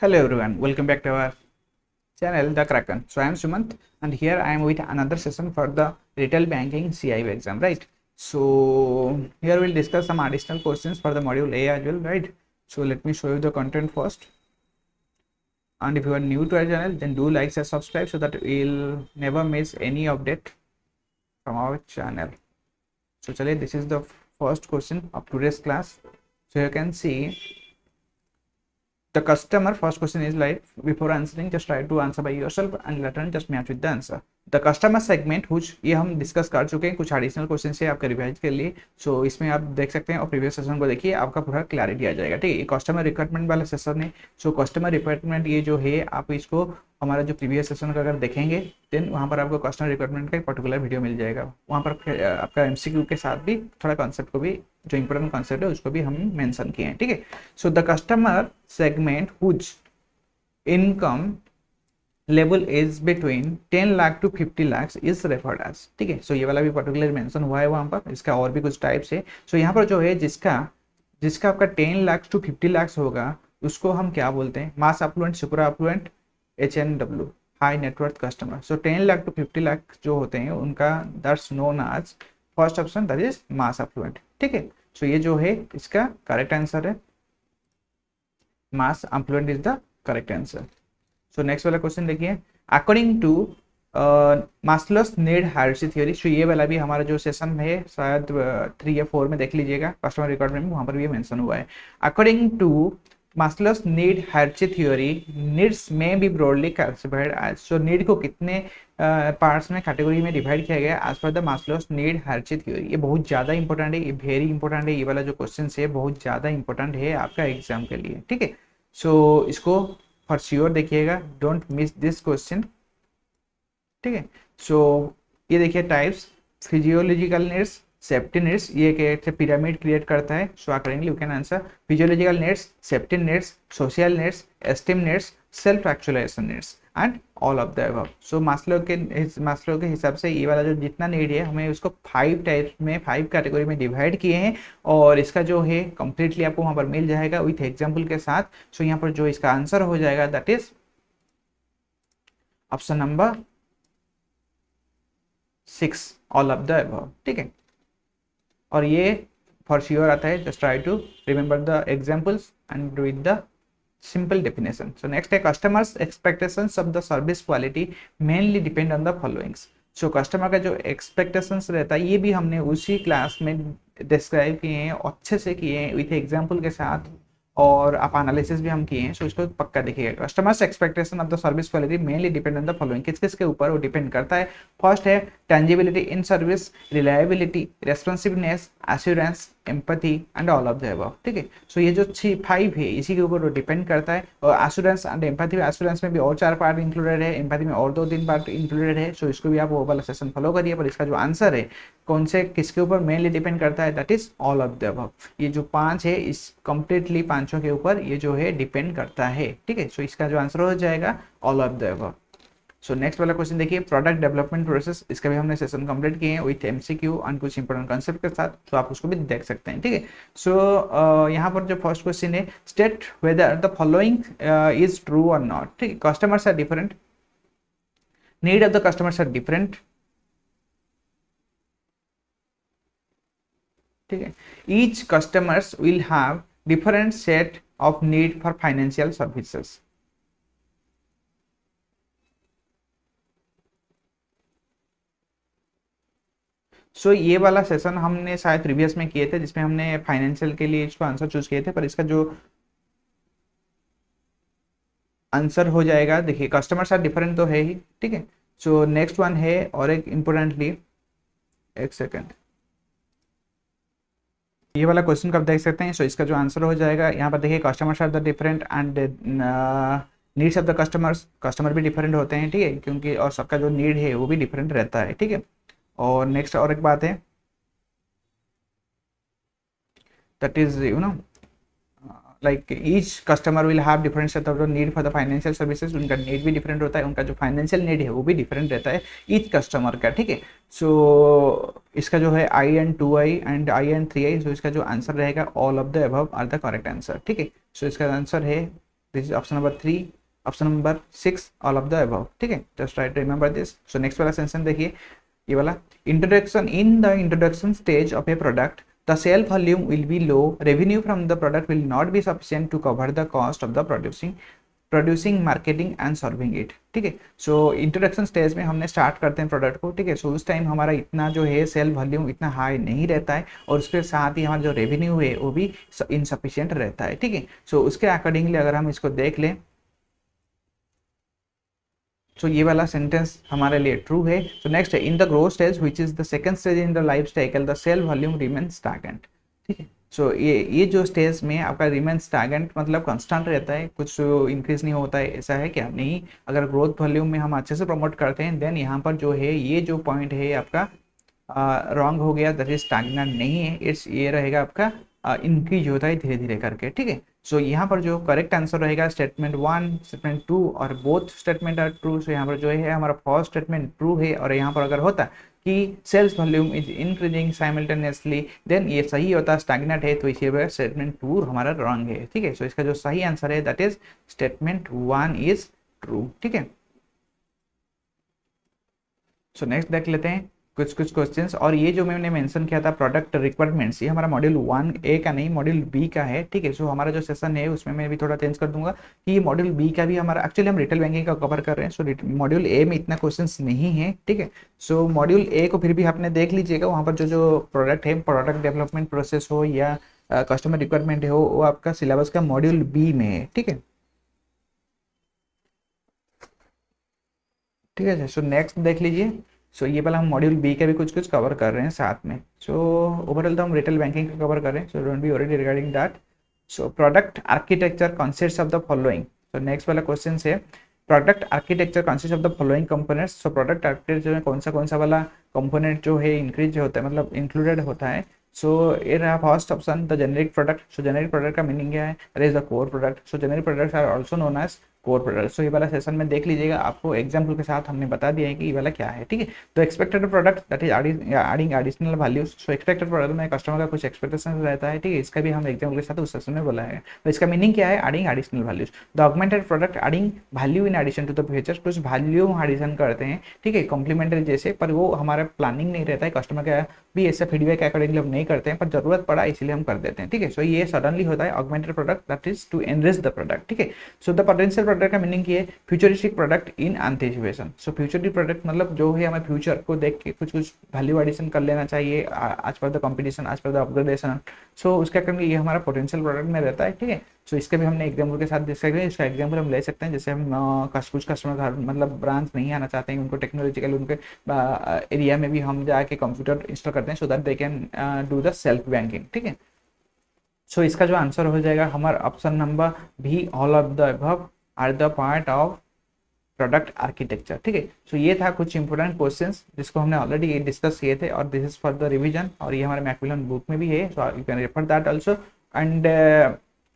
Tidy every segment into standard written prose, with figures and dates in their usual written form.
Hello everyone, welcome back to our channel The Kraken. So I am Sumant and here I am with another session for the retail banking CIB exam, right? So here we'll discuss some additional questions for the module A as well, right? So let me show you the content first. And if you are new to our channel, then do like and subscribe so that you'll never miss any update from our channel. So chale, this is the first question of today's class. So you can see the customer. First question is like, before answering just try to answer by yourself and later just match with the answer. The customer segment कुछ ये हम discuss कर चुके हैं, कुछ additional question है आपका revise के लिए. सो इसमें आप देख सकते हैं और प्रीवियस सेशन को देखिए, आपका पूरा क्लैरिटी आ जाएगा. ठीक है, ये कस्टमर रिक्वायरमेंट वाला सेशन है. सो कस्टमर रिक्वायरमेंट ये जो है, आप इसको हमारा जो प्रीवियस सेशन का अगर देखेंगे देन वहाँ पर आपको कस्टमर रिक्वायरमेंट का एक पर्टिकुलर वीडियो मिल जाएगा. वहाँ पर आपका एमसीक्यू के साथ भी थोड़ा कॉन्सेप्ट को भी, जो इंपॉर्टेंट कॉन्सेप्ट है उसको भी हम मेंशन किए हैं. ठीक है, so the customer segment whose income level is between 10 lakh to 50 lakh is referred as. ठीक है, सो ये वाला भी पर्टिकुलर मेंशन हुआ है वहाँ पर. इसका और भी कुछ टाइप्स है. सो यहाँ पर जो है जिसका आपका 10 लाख टू 50 लाख होगा उसको हम क्या बोलते हैं? Mass affluent, super affluent, HNW, high net worth customer. So 10 lakh to 50 lakh जो होते हैं उनका that's known as first option, that is mass affluent. ठीक है, सो ये जो है इसका करेक्ट आंसर है. Mass affluent is the correct answer. So next वाला क्वेश्चन देखिए, according to Maslow's need hierarchy theory. So ये वाला भी हमारा जो सेशन है शायद 3 या 4 में देख लीजिएगा, कस्टमर रिक्वायरमेंट में वहाँ पर भी मेंशन हुआ है. According to Maslow's need hierarchy theory, needs में be broadly classified as. So need को कितने पार्ट्स में, कैटेगरी में डिवाइड किया गया as per the Maslow's need hierarchy theory. ये बहुत ज़्यादा इंपॉर्टेंट है, ये वेरी इंपॉर्टेंट है. ये वाला जो क्वेश्चन है बहुत ज़्यादा इंपॉर्टेंट है आपका एग्जाम के लिए. ठीक है, सो इसको फॉर श्योर देखिएगा, डोंट मिस दिस क्वेश्चन. ठीक है, सो ये देखिए types, physiological needs, safety needs. ये एक पिरामिड क्रिएट करता है. So accordingly you can answer physiological needs, safety needs, social needs, esteem needs, self actualization needs and all of the above. So Maslow के हिसाब से ये वाला जो जितना नीड है हमें उसको 5 टाइप में, 5 कैटेगरी में डिवाइड किए हैं. और इसका जो है कंप्लीटली आपको वहाँ पर मिल जाएगा विथ एग्जाम्पल के साथ. सो यहाँ पर जो इसका आंसर हो जाएगा that is option number 6, all of the above. ठीक है, और ये फॉर श्योर आता है. Just try to remember the examples and with the simple definition. So next है, customers expectations of the service quality mainly depend on the followings. So customer का जो expectations रहता है ये भी हमने उसी क्लास में डिस्क्राइब किए हैं, अच्छे से किए हैं विथ एग्जाम्पल के साथ, और आप एनालिसिस भी हम किए हैं. सो इसको पक्का देखिएगा. Customers expectation of the service quality mainly depend on the following. किस किस के ऊपर वो डिपेंड करता है? फर्स्ट है tangibility in service, reliability, responsiveness, assurance, empathy and all of the above. ठीक है, सो ये जो 5 है इसी के ऊपर वो डिपेंड करता है. और एश्योरेंस एंड एम्पैथी, एश्योरेंस में भी और 4 पार्ट इंक्लूडेड है, एम्पैथी में और 2-3 पार्ट इंक्लूडेड है. सो इसको भी आप वो वाला सेशन फॉलो करिए. पर इसका जो आंसर है कौन से किसके ऊपर मेनली डिपेंड करता है, that is all of the above. ये जो 5 है इस कंप्लीटली 5 के ऊपर ये जो है डिपेंड करता है. ठीक है, सो इसका जो आंसर हो जाएगा all of the above. So next वाला क्वेश्चन देखिए, प्रोडक्ट डेवलपमेंट प्रोसेस. इसका भी हमने सेशन कंप्लीट किए हैं विथ एमसीक्यू और कुछ इंपॉर्टेंट कॉन्सेप्ट के साथ. तो आप उसको भी देख सकते हैं. ठीक है, सो यहाँ पर जो फर्स्ट क्वेश्चन है, state whether the following is true और नॉट. ठीक है, customers are different, need of the customers are different. ठीक है, each customers will have different set of need for financial services. So ये वाला सेशन हमने शायद प्रीवियस में किए थे जिसमें हमने फाइनेंशियल के लिए इसको आंसर चूज किए थे. पर इसका जो आंसर हो जाएगा, देखिए कस्टमर्स आर डिफरेंट तो है ही. ठीक है, सो नेक्स्ट वन है, और एक इम्पोर्टेंटली, एक सेकेंड, ये वाला क्वेश्चन कब देख सकते हैं. सो इसका जो आंसर हो जाएगा यहाँ पर देखिए, customers are the different and needs of the customers. Customer भी डिफरेंट होते हैं. ठीक है, क्योंकि और सबका जो नीड है वो भी डिफरेंट रहता है. ठीक है, और नेक्स्ट और एक बात है, that is you know like each customer will have different set of need for the financial services. उनका नीड भी डिफरेंट होता है, उनका जो फाइनेंशियल नीड है वो भी डिफरेंट रहता है ईच कस्टमर का. ठीक है, सो इसका जो है IN2I एंड IN3I. सो इसका जो आंसर रहेगा all of the above are the correct answer. ठीक है, सो इसका आंसर है this is option number 3, option number 6, all of the above, ठीक है, just try to remember this. So next वाला सेंटेंस देखिए, ये वाला, introduction, in the introduction stage of a product the sale volume will be low, revenue from the product will not be sufficient to cover the cost of the producing marketing and serving it, ठीक है। So introduction stage में हमने start करते हैं product को, ठीक है। सो उस टाइम हमारा इतना जो है सेल वॉल्यूम इतना हाई नहीं रहता है, और उसके साथ ही हमारा जो रेवेन्यू है वो भी इनसफिशियंट रहता है, ठीक है। सो उसके अकॉर्डिंगली अगर हम इसको देख लें, सो ये वाला सेंटेंस हमारे लिए ट्रू है। सो नेक्स्ट है, in the growth stage which is the second stage in the life cycle the sale volume remain stagnant, ठीक है। सो ये जो स्टेज में आपका रिमेन स्टैगनेंट मतलब कांस्टेंट रहता है, कुछ इंक्रीज नहीं होता है, ऐसा है क्या? नहीं। अगर ग्रोथ वॉल्यूम में हम अच्छे से प्रमोट करते हैं, देन यहाँ पर जो है ये जो पॉइंट है आपका रॉन्ग हो गया, दैट इज स्टैगनेंट नहीं है, इट्स ये रहेगा आपका इंक्रीज होता है धीरे धीरे करके, ठीक है। सो यहाँ पर जो करेक्ट आंसर रहेगा स्टेटमेंट 1, स्टेटमेंट 2 और बोथ स्टेटमेंट आर ट्रू। सो यहाँ पर जो है हमारा फर्स्ट स्टेटमेंट ट्रू है, और यहाँ पर अगर होता कि sales volume is increasing simultaneously, then ये सही होता, स्टैगनेंट है, तो इसी वजह स्टेटमेंट 2 हमारा रॉन्ग है, ठीक है। सो इसका जो सही आंसर है that is statement 1 is true, ठीक है। सो नेक्स्ट देख लेते हैं कुछ क्वेश्चंस, और ये जो मैंने मेंशन किया था प्रोडक्ट रिक्वायरमेंट्स, ये हमारा मॉड्यूल 1A का नहीं, मॉड्यूल B का है, ठीक है। सो हमारा जो सेशन है उसमें मैं भी थोड़ा चेंज कर दूंगा कि ये मॉड्यूल B का भी हमारा, एक्चुअली हम रिटेल बैंकिंग का कवर कर रहे हैं। सो मॉड्यूल A में इतना क्वेश्चंस नहीं है, ठीक है। सो मॉड्यूल A को फिर भी आपने देख लीजिएगा, वहाँ पर जो प्रोडक्ट है, प्रोडक्ट डेवलपमेंट प्रोसेस हो या कस्टमर रिक्वायरमेंट हो, वो आपका सिलेबस का मॉड्यूल B में है, ठीक है, ठीक है। सो नेक्स्ट देख लीजिए। सो ये वाला हम मॉड्यूल बी का भी कुछ कवर कर रहे हैं साथ में। सो ओवरऑल तो हम रिटेल बैंकिंग का कवर कर रहे हैं, so don't be worried regarding that. So product architecture consist of the following. So next वाला क्वेश्चन है, product architecture consist of the following components. So product architecture में कौन सा वाला कंपोनेंट जो है इंक्रीज होता है, मतलब इंक्लूडेड होता है। सो ये रहा first option, the generic product. So generic product का मीनिंग क्या है? That is the core product. So generic products are also known as core product. So ये वाला सेशन में देख लीजिएगा, आपको एग्जाम्पल के साथ हमने बता दिया है कि ये वाला क्या है, ठीक है। तो expected product that is adding additional values. So expected product में कस्टमर का कुछ एक्सपेक्टेशन रहता है, ठीक है, इसका भी हम एग्जाम्पल के साथ उस सेशन में बोला है। तो इसका मीनिंग क्या है? Adding additional values. The augmented product adding value in addition to the features, कुछ वैल्यू एडिशन करते हैं, ठीक है, कॉम्प्लीमेंट्री जैसे, पर वो हमारा प्लानिंग नहीं रहता है, कस्टमर का भी ऐसा फीडबैक अकॉर्डिंगली हम नहीं करते हैं, पर जरूरत पड़ा इसलिए हम कर देते हैं, ठीक है। सो ये सडनली होता है augmented product, that is to enrich the product, ठीक है। सो द पोटेंशियल प्रोडक्ट का मीनिंग ये futuristic product in anticipation. So futuristic product मतलब जो है हमें फ्यूचर को देख के कुछ वैल्यू एडिशन कर लेना चाहिए आज पर द कंपटीशन, आज पर द अपग्रेडेशन। सो उसका करके ये हमारा पोटेंशियल प्रोडक्ट में रहता है, ठीक है। सो इसके भी हमने एग्जाम्पल के साथ देख सकते हैं। इसका एग्जाम्पल हम ले सकते हैं, जैसे हम कुछ कस्टमर घर मतलब ब्रांच नहीं आना चाहते हैं, उनको टेक्नोलॉजिकल उनके एरिया में भी हम जाके कंप्यूटर इंस्टॉल करते हैं, so that they can do the self banking, ठीक है। सो इसका जो आंसर हो जाएगा हमारा ऑप्शन नंबर भी, all of the above are the part of product architecture, ठीक है। सो ये था कुछ इंपोर्टेंट क्वेश्चंस जिसको हमने ऑलरेडी डिस्कस किए थे, और this is for the revision, और ये हमारे मैकमिलन बुक में भी है, so you can refer that also. And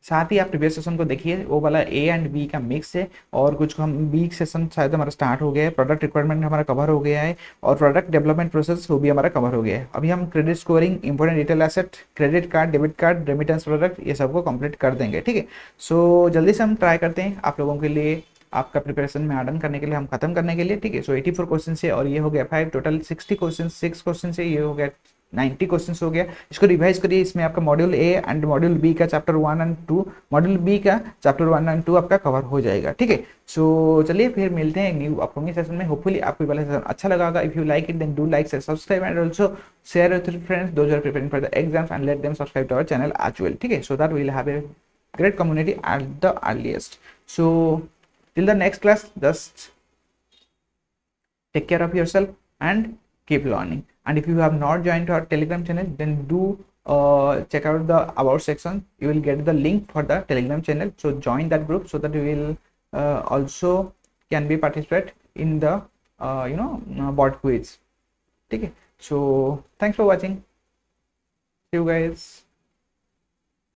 साथ ही आप प्रीवियस सेशन को देखिए, वो वाला ए एंड बी का मिक्स है, और कुछ हम बी सेशन शायद हमारा स्टार्ट हो गया है, प्रोडक्ट रिक्वायरमेंट हमारा कवर हो गया है, और प्रोडक्ट डेवलपमेंट प्रोसेस वो भी हमारा कवर हो गया है। अभी हम credit scoring, important retail asset, credit card, debit card, remittance product, ये सबको कंप्लीट कर देंगे, ठीक है। सो जल्दी से हम ट्राई करते हैं आप लोगों के लिए, आपका प्रिपरेशन में आर्डन करने के लिए, हम खत्म करने के लिए, ठीक है। सो 84 क्वेश्चन से, और ये हो गया 5, टोटल 60 क्वेश्चन, 6 क्वेश्चन से ये हो गया 90 क्वेश्चन हो गया। इसको रिवाइज करिए, इसमें आपका module A and module B का चैप्टर 1 एंड 2, मॉड्यूल बी का चैप्टर 1 एंड 2 आपका कवर हो जाएगा, ठीक है। सो चलिए फिर मिलते हैं न्यू अपकमिंग सेशन में। होपफुली आपको वाला सेशन अच्छा लगा होगा। If you like it then do like, subscribe and also share with your friends those are preparing for the exams, and let them subscribe to our channel as well, ठीक है, so that we will have a great community at the earliest. So till the next class, just take care of yourself and keep learning. And if you have not joined our Telegram channel, then do check out the about section. You will get the link for the Telegram channel, so join that group so that you will also can be participate in the bot quiz, okay. So thanks for watching, see you guys.